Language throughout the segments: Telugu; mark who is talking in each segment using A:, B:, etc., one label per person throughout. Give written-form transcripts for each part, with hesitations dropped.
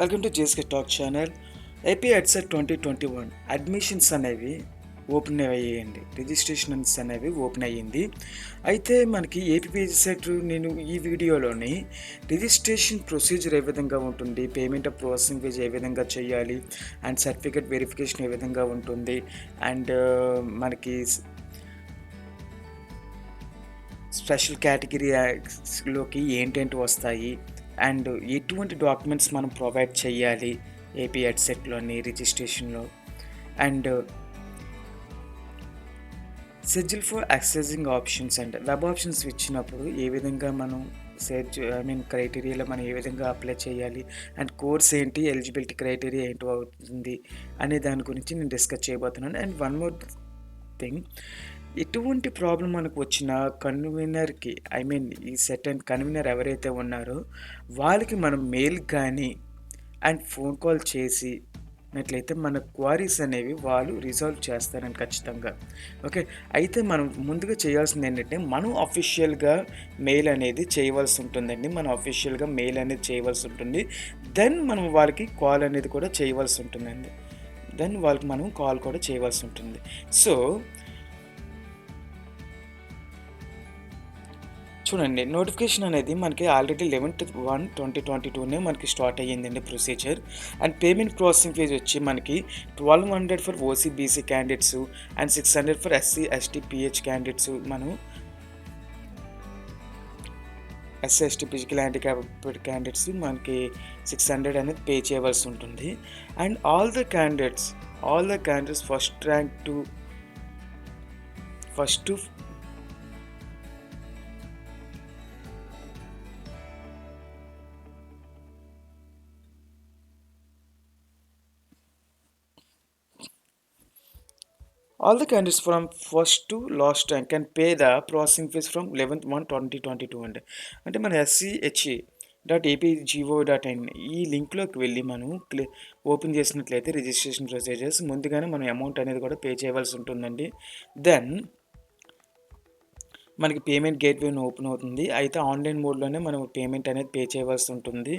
A: Welcome to JSK talk channel. AP EdCET 2021 admissions అనేవి ఓపెన్ అయ్యాయండి. రిజిస్ట్రేషన్స్ అనేవి ఓపెన్ అయ్యింది. అయితే మనకి ఏపీ ఎడ్సెట్ నేను ఈ వీడియోలోని రిజిస్ట్రేషన్ ప్రొసీజర్ ఏ విధంగా ఉంటుంది, పేమెంట్ ఆఫ్ ప్రాసెసింగ్ ఫీజ్ ఏ విధంగా చేయాలి, అండ్ సర్టిఫికేట్ వెరిఫికేషన్ ఏ విధంగా ఉంటుంది, అండ్ మనకి స్పెషల్ కేటగిరీలోకి ఏంటేంటి వస్తాయి, అండ్ ఎటువంటి డాక్యుమెంట్స్ మనం ప్రొవైడ్ చేయాలి ఏపీ ఎడ్సెట్లోని రిజిస్ట్రేషన్లో, and schedule for accessing options and web options ఇచ్చినప్పుడు ఏ విధంగా మనం క్రైటీరియాలో మనం ఏ విధంగా అప్లై చేయాలి, అండ్ కోర్స్ ఏంటి, ఎలిజిబిలిటీ క్రైటీరియా ఏంటి అవుతుంది అనే దాని గురించి నేను డిస్కస్ చేయబోతున్నాను. అండ్ వన్ మోర్ థింగ్, ఎటువంటి ప్రాబ్లం మనకు వచ్చిన కన్వీనర్కి ఈ సెట్ అండ్ కన్వీనర్ ఎవరైతే ఉన్నారో వాళ్ళకి మనం మెయిల్ కానీ అండ్ ఫోన్ కాల్ చేసినట్లయితే మన క్వారీస్ అనేవి వాళ్ళు రిజాల్వ్ చేస్తారని ఖచ్చితంగా. ఓకే, అయితే మనం ముందుగా చేయాల్సింది ఏంటంటే మనం అఫీషియల్గా మెయిల్ అనేది చేయవలసి ఉంటుందండి. మనం అఫీషియల్గా మెయిల్ అనేది చేయవలసి ఉంటుంది. దెన్ మనం వాళ్ళకి కాల్ అనేది కూడా చేయవలసి ఉంటుందండి. దెన్ వాళ్ళకి మనం కాల్ కూడా చేయవలసి ఉంటుంది. సో చూడండి, నోటిఫికేషన్ అనేది మనకి ఆల్రెడీ 11/1/2022 మనకి స్టార్ట్ అయ్యిందండి ప్రొసీజర్. అండ్ పేమెంట్ ప్రాసెసింగ్ ఫీజ్ వచ్చి మనకి 1200 for OC BC candidates and 600 for SC ST PH candidates. మనం SC ST physical handicapped candidates మనకి 600 అనేది పే చేయవలసి ఉంటుంది. And all the candidates first rank to all the candidates from first to last rank can pay the processing fees from 11/1/2022 అంటే మన SCHE.APGO.in ఈ లింక్లోకి వెళ్ళి మనం ఓపెన్ చేసినట్లయితే రిజిస్ట్రేషన్ ప్రొసీజర్స్ ముందుగానే మనం అమౌంట్ అనేది కూడా పే చేయవలసి ఉంటుందండి. దెన్ మనకి పేమెంట్ గేట్వే ఓపెన్ అవుతుంది. అయితే ఆన్లైన్ మోడ్లోనే మనం పేమెంట్ అనేది పే చేయవలసి ఉంటుంది.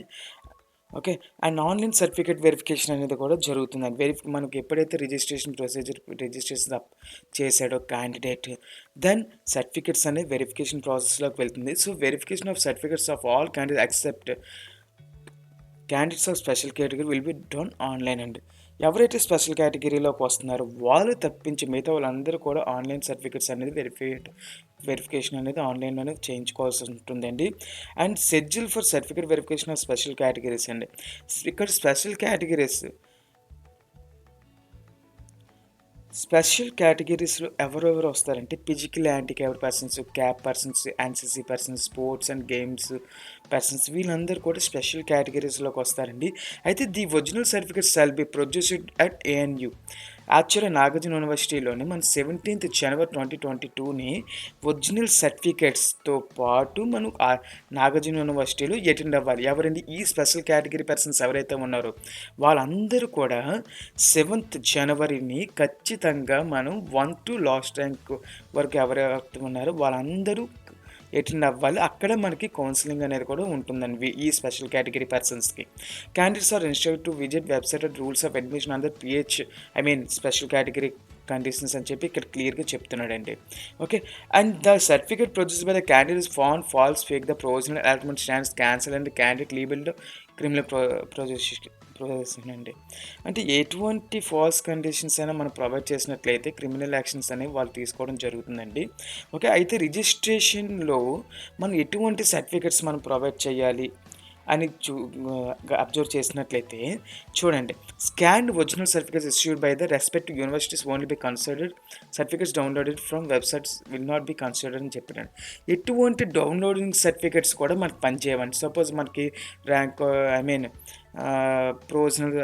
A: Okay, and online certificate verification అనేది కూడా జరుగుతుంది. మనకి ఎప్పుడైతే రిజిస్ట్రేషన్ చేశాడో క్యాండిడేట్, దెన్ సర్టిఫికేట్స్ అనేది వెరిఫికేషన్ ప్రాసెస్లోకి వెళ్తుంది. So verification of certificates of all candidate except candidates of special category will be done online అండి. ఎవరైతే స్పెషల్ కేటగిరీలోకి వస్తున్నారో వాళ్ళు తప్పించి మిగతా వాళ్ళందరూ కూడా ఆన్లైన్ సర్టిఫికేట్స్ అనేది వెరిఫికేషన్ అనేది ఆన్లైన్లోనే చేయించుకోవాల్సి ఉంటుందండి. And schedule for certificate verification of special categories అండి. ఇక్కడ స్పెషల్ కేటగిరీస్లో ఎవరెవరు వస్తారంటే physical handicapped persons, cap persons, NCC persons, sports and games persons, వీళ్ళందరూ కూడా స్పెషల్ కేటగిరీస్లోకి వస్తారండి. అయితే the original certificates shall be produced at ANU. యాక్చువల్గా నాగార్జున యూనివర్సిటీలోని మన 17th January 2022 ఒరిజినల్ సర్టిఫికేట్స్తో పాటు మనం నాగార్జున యూనివర్సిటీలో అటెండ్ అవ్వాలి. ఎవరండి ఈ స్పెషల్ కేటగిరీ పర్సన్స్ ఎవరైతే ఉన్నారో వాళ్ళందరూ కూడా 7th January ఖచ్చితంగా మనం 1 to లాస్ట్ ర్యాంక్ వరకు ఎవరైతే ఉన్నారో వాళ్ళందరూ అటెండ్ అవ్వాలి. అక్కడ మనకి కౌన్సిలింగ్ అనేది కూడా ఉంటుందండి ఈ స్పెషల్ కేటగిరీ పర్సన్స్కి. Candidates are instructed to visit website and rules of admission under special category conditions అని చెప్పి ఇక్కడ క్లియర్గా చెప్తున్నాడండి. Okay, and the certificate produced by the candidate is found false, fake, the provisional allotment stands cancel and candidate liable criminal prosecution అండి. అంటే ఎటువంటి ఫాల్స్ కండిషన్స్ అయినా మనం ప్రొవైడ్ చేసినట్లయితే క్రిమినల్ యాక్షన్స్ అనేవి వాళ్ళు తీసుకోవడం జరుగుతుందండి. ఓకే, అయితే రిజిస్ట్రేషన్లో మనం ఎటువంటి సర్టిఫికెట్స్ మనం ప్రొవైడ్ చేయాలి అని అబ్జర్వ్ చేసినట్లయితే చూడండి, scanned original certificates issued by the respective universities only be considered, certificates downloaded from websites will not be considered అని చెప్పాడు. ఎటువంటి డౌన్లోడింగ్ సర్టిఫికేట్స్ కూడా మనకు పనిచేయవండి. సపోజ్ మనకి rank provisional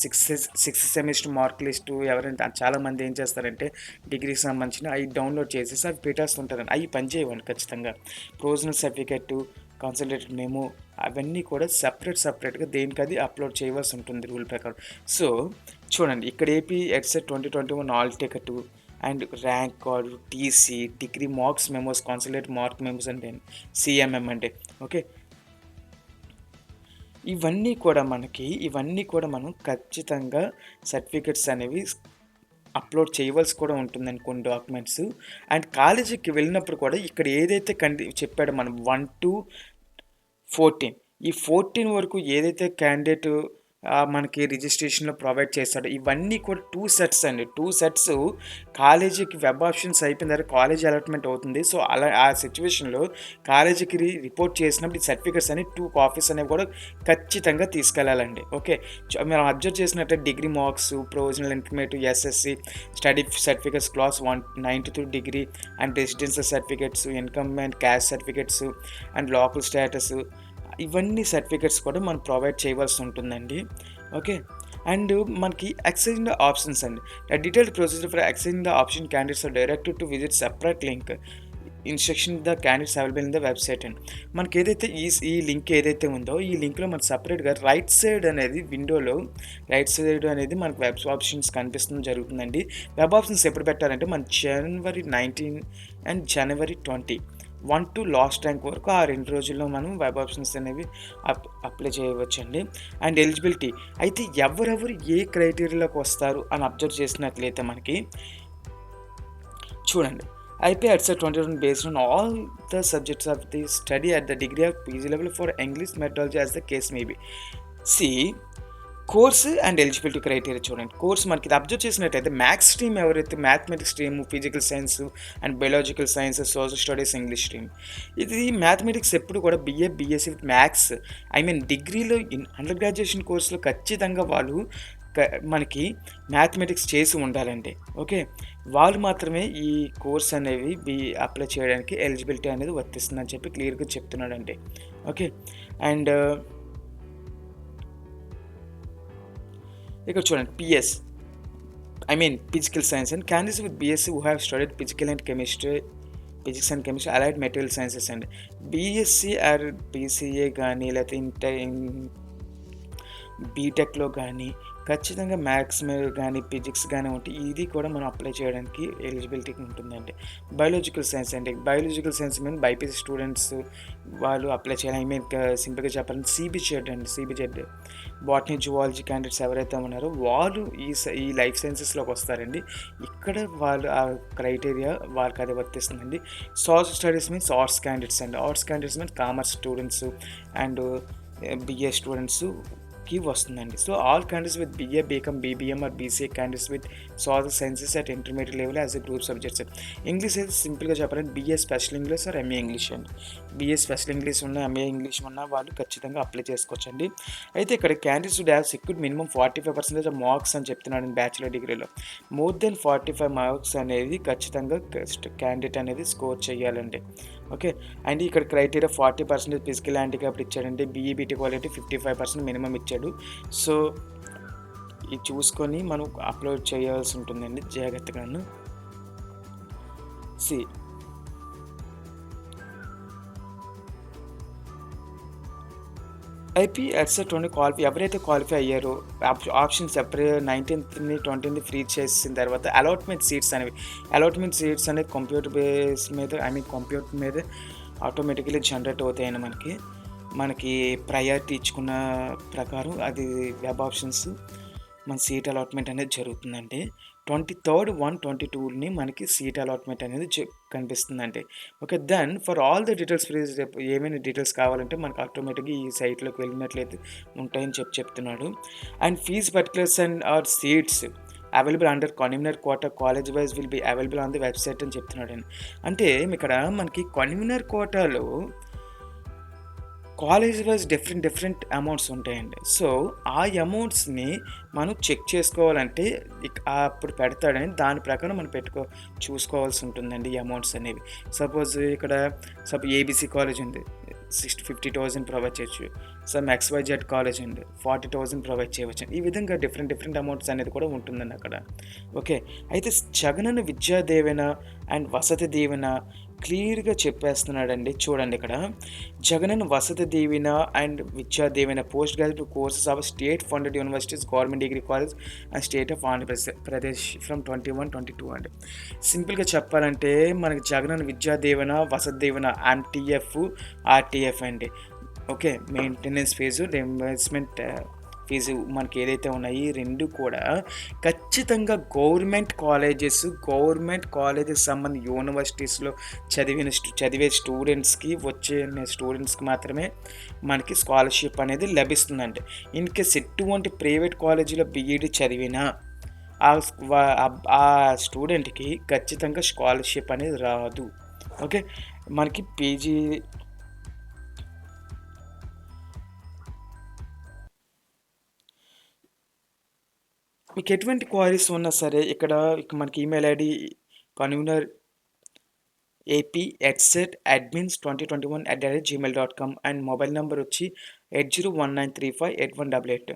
A: sixth semester mark list ఎవరైనా చాలామంది ఏం చేస్తారంటే డిగ్రీకి సంబంధించిన అవి డౌన్లోడ్ చేసేసి అవి పెట్టేస్తుంటారండి. అవి పనిచేయవండి ఖచ్చితంగా. ప్రొవిజనల్ సర్టిఫికేట్, కన్సల్టేటెడ్ మెమో అవన్నీ కూడా సపరేట్గా దేనికి అది అప్లోడ్ చేయవలసి ఉంటుంది రూల్ ప్రకారం. సో చూడండి, ఇక్కడ AP EdCET 2021 hall ticket and rank card, TC, degree marks memos, consolidated marks memos అంటే CMM అంటే. ఓకే, ఇవన్నీ కూడా మనం ఖచ్చితంగా సర్టిఫికేట్స్ అనేవి అప్లోడ్ చేయవలసి కూడా ఉంటుందండి కొన్ని డాక్యుమెంట్స్. అండ్ కాలేజీకి వెళ్ళినప్పుడు కూడా ఇక్కడ ఏదైతే చెప్పాడో మనం 1-14 ఈ 14 వరకు ఏదైతే క్యాండిడేట్ మనకి రిజిస్ట్రేషన్‌లో ప్రొవైడ్ చేస్తాడో ఇవన్నీ కూడా 2 సెట్స్ అండి. 2 సెట్స్ కాలేజీకి వెబ్ ఆప్షన్స్ అయిపోయిన తర్వాత కాలేజ్ అలాట్‌మెంట్ అవుతుంది. సో, అలా ఆ సిట్యుయేషన్‌లో కాలేజీకి రిపోర్ట్ చేసినప్పుడు ఈ సర్టిఫికేట్స్ అనేవి 2 కాపీస్ అనేవి కూడా ఖచ్చితంగా తీసుకెళ్ళాలండి. ఓకే. మనం అబ్జర్వ్ చేసినట్లయితే degree marks, provisional intermediate, SSC, study certificates class 192 degree and residential certificates, income and caste certificates and local status ఇవన్నీ సర్టిఫికేట్స్ కూడా మనం ప్రొవైడ్ చేయవలసి ఉంటుందండి. ఓకే. అండ్ మనకి యాక్సెసింగ్ ద ఆప్షన్స్ అండి. The detailed procedure for accessing the option candidates are directed to visit separate link instruction the candidates available in the website అండి. మనకి ఏదైతే ఈ లింక్ ఏదైతే ఉందో ఈ లింక్లో మనకు సపరేట్గా రైట్ సైడ్ అనేది విండోలో రైట్ సైడ్ అనేది మనకు వెబ్ ఆప్షన్స్ కనిపిస్తుంది జరుగుతుందండి. వెబ్ ఆప్షన్స్ ఎప్పుడు పెట్టారంటే మన జనవరి 19 and January 20 1 to last rank వరకు ఆ 2 రోజుల్లో మనం వెబ్ ఆప్షన్స్ అనేవి అప్లై చేయవచ్చండి. అండ్ ఎలిజిబిలిటీ అయితే ఎవరెవరు ఏ క్రైటీరియాలోకి వస్తారు అని అబ్జర్వ్ చేసినట్లయితే మనకి చూడండి IPA accept 2020 based on all the subjects of the study at the degree of PG level for English methodology as the case may be. See, course and eligibility criteria చూడండి. కోర్స్ మనకి ఇది అబ్జర్వ్ చేసినట్టయితే మ్యాథ్స్ స్ట్రీమ్ ఎవరైతే mathematics stream, physical science and biological science, social studies, English stream. ఇది మ్యాథమెటిక్స్ ఎప్పుడు కూడా బీఎస్సీ విత్ మ్యాథ్స్ డిగ్రీలో అండర్ గ్రాడ్యుయేషన్ కోర్సులో ఖచ్చితంగా వాళ్ళు మనకి మ్యాథమెటిక్స్ చేసి ఉండాలండి. ఓకే. వాళ్ళు మాత్రమే ఈ కోర్స్ అనేవి అప్లై చేయడానికి ఎలిజిబిలిటీ అనేది వర్తిస్తుందని చెప్పి క్లియర్గా చెప్తున్నాడండి. ఓకే. అండ్ ఇక్కడ చూడండి PS physical science and candidates with BSc who have studied physical and chemistry, physics and chemistry, allied material sciences అండి. బీఎస్సీ ఆర్ బీసీఏ కానీ లేకపోతే బీటెక్లో కానీ ఖచ్చితంగా మ్యాథ్స్ మీద కానీ ఫిజిక్స్ కానీ ఉంటే ఇది కూడా మనం అప్లై చేయడానికి ఎలిజిబిలిటీ ఉంటుందండి. బయాలజికల్ సైన్స్ అండి. బయాలజికల్ సైన్స్ మీద బైపీసీ స్టూడెంట్స్ వాళ్ళు అప్లై చేయాలి. సింపుల్గా చెప్పాలంటే సిబిజెడ్ బాటనీ, జువాలజీ క్యాండిడేట్స్ ఎవరైతే ఉన్నారో వాళ్ళు ఈ లైఫ్ సైన్సెస్లోకి వస్తారండి. ఇక్కడ వాళ్ళు ఆ క్రైటీరియా వాళ్ళకి అది వర్తిస్తుందండి. Social studies means arts candidates అండి. Arts candidates means commerce students and BA స్టూడెంట్స్కి వస్తుందండి. So all candidates with BA, BCom, BBM or BCA candidates with social sciences at intermediate level as a group subjects. English అయితే సింపుల్గా చెప్పాలంటే BA special English or MA English అండి. బీఏ స్పెషల్ ఇంగ్లీష్ ఉన్న, ఎంఏ ఇంగ్లీష్ ఉన్న వాళ్ళు ఖచ్చితంగా అప్లై చేసుకోవచ్చండి. అయితే ఇక్కడ candidates would have secured minimum 45% of marks అని చెప్తున్నాడు బ్యాచిలర్ డిగ్రీలో. మోర్ దెన్ 45 మార్క్స్ అనేది ఖచ్చితంగా క్యాండిడేట్ అనేది స్కోర్ చేయాలండి. ఓకే. అండ్ ఇక్కడ క్రైటీరియా 40% ఫిజికల్ హ్యాండిక్యాప్డ్ ఇచ్చాడండి. బీఈబీటీ క్వాలిటీ 55% మినిమం ఇచ్చాడు. సో ఇది చూసుకొని మనం అప్లోడ్ చేయాల్సి ఉంటుందండి జాగ్రత్తగాను. సి ఐపీ ఎట్సెట్ 20 క్వాలిఫై ఎవరైతే క్వాలిఫై అయ్యారో options April 19th, 20th free చేసిన తర్వాత అలాట్మెంట్ సీట్స్ అనేది కంప్యూటర్ బేస్ మీద కంప్యూటర్ మీద ఆటోమేటికలీ జనరేట్ అవుతాయని మనకి ప్రయారిటీ ఇచ్చుకున్న ప్రకారం అది వెబ్ ఆప్షన్స్ మన సీట్ అలాట్మెంట్ అనేది జరుగుతుందండి. 23rd 1/22 మనకి సీట్ అలాట్మెంట్ అనేది కనిపిస్తుందండి. Okay. Then for all the details free ఏమైనా డీటెయిల్స్ కావాలంటే మనకు ఆటోమేటిక్గా ఈ సైట్లోకి వెళ్ళినట్లయితే ఉంటాయని చెప్తున్నాడు. And fees particulars and are seats available under convener quota college wise will be available on the website అని చెప్తున్నాడండి. అంటే ఇక్కడ మనకి కన్వీనర్ కోటాలో కాలేజ్ వైజ్ డిఫరెంట్ అమౌంట్స్ ఉంటాయండి. సో ఆ అమౌంట్స్ని మనం చెక్ చేసుకోవాలంటే అప్పుడు పెడతాడని దాని ప్రకారం మనం చూసుకోవాల్సి ఉంటుందండి ఈ అమౌంట్స్ అనేవి. సపోజ్ ఇక్కడ ఏబీసీ కాలేజ్ ఉంది, 50,000 ప్రొవైడ్ చేయొచ్చు. సమ్ XYZ కాలేజ్ ఉంది, 40,000 ప్రొవైడ్ చేయవచ్చు. ఈ విధంగా డిఫరెంట్ అమౌంట్స్ అనేది కూడా ఉంటుందండి అక్కడ. ఓకే. అయితే జగనన్న విద్యా దీవెన అండ్ వసతి దీవెన క్లియర్గా చెప్పేస్తున్నాడండి. చూడండి ఇక్కడ జగనన్న వసతి Deevena and Vidya Deevena post graduate courses of state funded universities, government degree college and state of Andhra Pradesh from 21-22 అండి. సింపుల్గా చెప్పాలంటే మనకి జగనన్న విద్యా దీవెన, వసతి దీవెన, MTF, RTF అండి. Okay. Maintenance fee, reimbursement fee మనకి ఏదైతే ఉన్నాయో, ఈ 2 కూడా ఖచ్చితంగా గవర్నమెంట్ కాలేజెస్ యూనివర్సిటీస్‌లో చదివే స్టూడెంట్స్‌కి స్టూడెంట్స్‌కి మాత్రమే మనకి స్కాలర్‌షిప్ అనేది లభిస్తుందండి. ఇన్ కేస్ ఎటువంటి ప్రైవేట్ కాలేజీలో బీఈడీ చదివినా ఆ స్టూడెంట్‌కి ఖచ్చితంగా స్కాలర్‌షిప్ అనేది రాదు. ఓకే. మనకి పీజీ మీకు ఎటువంటి క్వైరీస్ ఉన్నా సరే ఇక్కడ మనకి email ID convener apheadset@admins2021@gmail.com and mobile number వచ్చి 8019358188.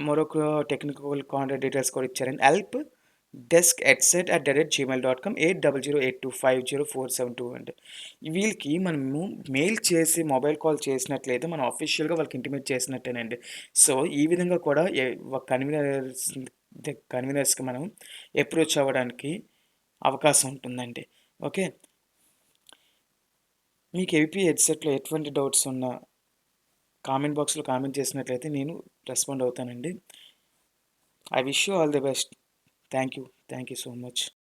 A: మరొక టెక్నికల్ కాంటాక్ట్ డీటెయిల్స్ కూడా ఇచ్చారండి. హెల్ప్ డెస్క్ headset@gmail.com 80825047 అండి. వీళ్ళకి మనము మెయిల్ చేసి మొబైల్ కాల్ చేసినట్లయితే మనం అఫీషియల్‌గా వాళ్ళకి ఇంటిమేట్ చేసినట్టేనండి. సో, ఈ విధంగా కూడా కన్వీనర్స్‌కి మనం అప్రోచ్ అవ్వడానికి అవకాశం ఉంటుందండి. ఓకే. మీకు ఏపీ హెడ్సెట్‌లో ఎటువంటి డౌట్స్ ఉన్నా కామెంట్ బాక్స్‌లో కామెంట్ చేసినట్లయితే నేను రెస్పాండ్ అవుతానండి. I wish you all the best. Thank you. Thank you so much.